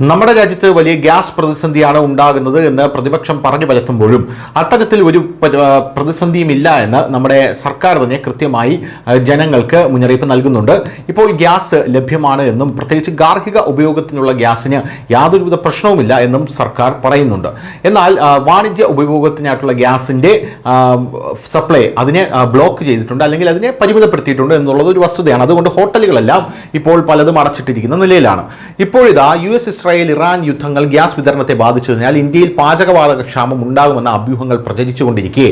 നമ്മുടെ രാജ്യത്ത് വലിയ ഗ്യാസ് പ്രതിസന്ധിയാണ് ഉണ്ടാകുന്നത് എന്ന് പ്രതിപക്ഷം പറഞ്ഞു പരത്തുമ്പോഴും അത്തരത്തിൽ ഒരു പ്രതിസന്ധിയും ഇല്ല എന്ന് നമ്മുടെ സർക്കാർ തന്നെ കൃത്യമായി ജനങ്ങൾക്ക് മുന്നറിയിപ്പ് നൽകുന്നുണ്ട്. ഇപ്പോൾ ഗ്യാസ് ലഭ്യമാണ് എന്നും പ്രത്യേകിച്ച് ഗാർഹിക ഉപയോഗത്തിനുള്ള ഗ്യാസിന് യാതൊരുവിധ പ്രശ്നവുമില്ല എന്നും സർക്കാർ പറയുന്നുണ്ട്. എന്നാൽ വാണിജ്യ ഉപയോഗത്തിനായിട്ടുള്ള ഗ്യാസിൻ്റെ സപ്ലൈ അതിനെ ബ്ലോക്ക് ചെയ്തിട്ടുണ്ട്, അല്ലെങ്കിൽ അതിനെ പരിമിതപ്പെടുത്തിയിട്ടുണ്ട് എന്നുള്ളത് ഒരു വസ്തുതയാണ്. അതുകൊണ്ട് ഹോട്ടലുകളെല്ലാം ഇപ്പോൾ പലതും അടച്ചിട്ടിരിക്കുന്ന നിലയിലാണ്. ഇപ്പോഴിതാ ഇസ്രായേൽ ഇറാൻ യുദ്ധങ്ങൾ ഗ്യാസ് വിതരണത്തെ ബാധിച്ചതിനാൽ ഇന്ത്യയിൽ പാചകവാതക ക്ഷാമം ഉണ്ടാകുമെന്ന അഭ്യൂഹങ്ങൾ പ്രചരിച്ചുകൊണ്ടിരിക്കെ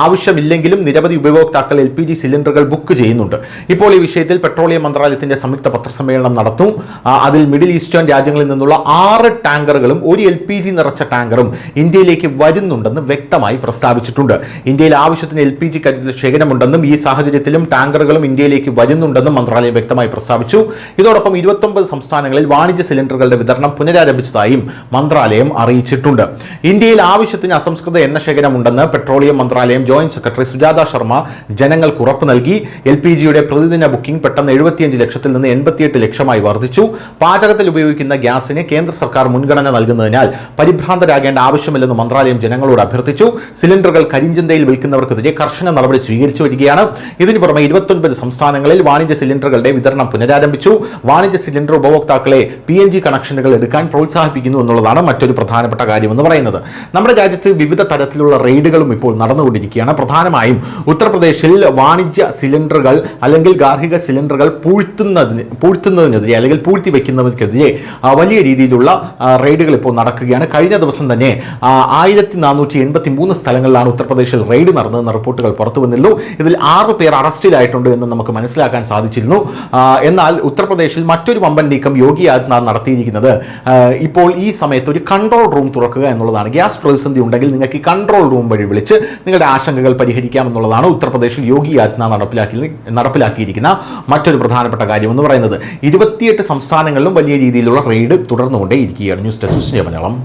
ആവശ്യമില്ലെങ്കിലും നിരവധി ഉപഭോക്താക്കൾ LPG സിലിണ്ടറുകൾ ബുക്ക് ചെയ്യുന്നുണ്ട്. ഇപ്പോൾ ഈ വിഷയത്തിൽ പെട്രോളിയം മന്ത്രാലയത്തിന്റെ സംയുക്ത പത്രസമ്മേളനം നടത്തും. അതിൽ മിഡിൽ ഈസ്റ്റേൺ രാജ്യങ്ങളിൽ നിന്നുള്ള 6 ടാങ്കറുകളും ഒരു LPG നിറച്ച ടാങ്കറും ഇന്ത്യയിലേക്ക് വരുന്നുണ്ടെന്ന് വ്യക്തമായി പ്രസ്താവിച്ചിട്ടുണ്ട്. ഇന്ത്യയിൽ ആവശ്യത്തിന് LPG കരുതൽ ശേഖരമുണ്ടെന്നും ഈ സാഹചര്യത്തിലും ടാങ്കറുകളും ഇന്ത്യയിലേക്ക് വരുന്നുണ്ടെന്നും മന്ത്രാലയം വ്യക്തമായി പ്രസ്താവിച്ചു. ഇതോടൊപ്പം 29 സംസ്ഥാനങ്ങളിൽ വാണിജ്യ സിലിണ്ടറുകളുടെ വിതരണം പുനരാരംഭിച്ചതായും മന്ത്രാലയം അറിയിച്ചിട്ടുണ്ട്. ഇന്ത്യയിൽ ആവശ്യത്തിന് അസംസ്കൃത എണ്ണ ശേഖരമുണ്ടെന്ന് പെട്രോളിയം മന്ത്രാലയം ജോയിന്റ് സെക്രട്ടറി സുജാത ശർമ്മ ജനങ്ങൾക്ക് ഉറപ്പ് നൽകി. LPGയുടെ പ്രതിദിന ബുക്കിംഗ് പെട്ടെന്ന് 75 ലക്ഷത്തിൽ നിന്ന് 88 ലക്ഷമായി വർദ്ധിച്ചു. പാചകത്തിൽ ഉപയോഗിക്കുന്ന ഗ്യാസിന് കേന്ദ്ര സർക്കാർ മുൻഗണന നൽകുന്നതിനാൽ പരിഭ്രാന്തരാകേണ്ട ആവശ്യമില്ലെന്ന് മന്ത്രാലയം ജനങ്ങളോട് അഭ്യർത്ഥിച്ചു. സിലിണ്ടറുകൾ കരിഞ്ചന്തയിൽ വിൽക്കുന്നവർക്കെതിരെ കർശന നടപടി സ്വീകരിച്ചു വരികയാണ്. ഇതിനു പുറമെ 29 സംസ്ഥാനങ്ങളിൽ വാണിജ്യ സിലിണ്ടറുകളുടെ വിതരണം പുനരാരംഭിച്ചു. വാണിജ്യ സിലിണ്ടർ ഉപഭോക്താക്കളെ PNG കണക്ഷനുകൾ എടുക്കാൻ പ്രോത്സാഹിപ്പിക്കുന്നു എന്നുള്ളതാണ് മറ്റൊരു പ്രധാനപ്പെട്ട കാര്യമെന്ന് പറയുന്നത്. നമ്മുടെ രാജ്യത്ത് വിവിധ തരത്തിലുള്ള റെയ്ഡുകളും ഇപ്പോൾ നടന്നുകൊണ്ടിരിക്കുകയാണ്. പ്രധാനമായും ഉത്തർപ്രദേശിൽ വാണിജ്യ സിലിണ്ടറുകൾ അല്ലെങ്കിൽ ഗാർഹിക സിലിണ്ടറുകൾ പൂഴ്ത്തുന്നതിനെതിരെ അല്ലെങ്കിൽ പൂഴ്ത്തി വയ്ക്കുന്നവർക്കെതിരെ വലിയ രീതിയിലുള്ള റെയ്ഡുകൾ ഇപ്പോൾ നടക്കുകയാണ്. കഴിഞ്ഞ ദിവസം തന്നെ 1483 സ്ഥലങ്ങളിലാണ് ഉത്തർപ്രദേശിൽ റെയ്ഡ് നടന്നതെന്ന റിപ്പോർട്ടുകൾ പുറത്തു വന്നിരുന്നു. ഇതിൽ 6 പേർ അറസ്റ്റിലായിട്ടുണ്ട് എന്ന് നമുക്ക് മനസ്സിലാക്കാൻ സാധിച്ചിരുന്നു. എന്നാൽ ഉത്തർപ്രദേശിൽ മറ്റൊരു വമ്പൻ നീക്കം യോഗി ആദിത്യനാഥ് നടത്തിയിരിക്കുന്നത് ഇപ്പോൾ ഈ സമയത്ത് ഒരു കൺട്രോൾ റൂം തുറക്കുക എന്നുള്ളതാണ്. ഗ്യാസ് പ്രതിസന്ധി ഉണ്ടെങ്കിൽ നിങ്ങൾക്ക് ഈ കൺട്രോൾ റൂം വഴി വിളിച്ച് നിങ്ങളുടെ ആശങ്കകൾ പരിഹരിക്കാം എന്നുള്ളതാണ് ഉത്തർപ്രദേശിൽ യോഗി ആദിത്യനാഥ് നടപ്പിലാക്കിയിരിക്കുന്ന മറ്റൊരു പ്രധാനപ്പെട്ട കാര്യം എന്ന് പറയുന്നത്. 28 സംസ്ഥാനങ്ങളിലും വലിയ രീതിയിലുള്ള റെയ്ഡ് തുടർന്നുകൊണ്ടേയിരിക്കുകയാണ്. News desk Malayalam.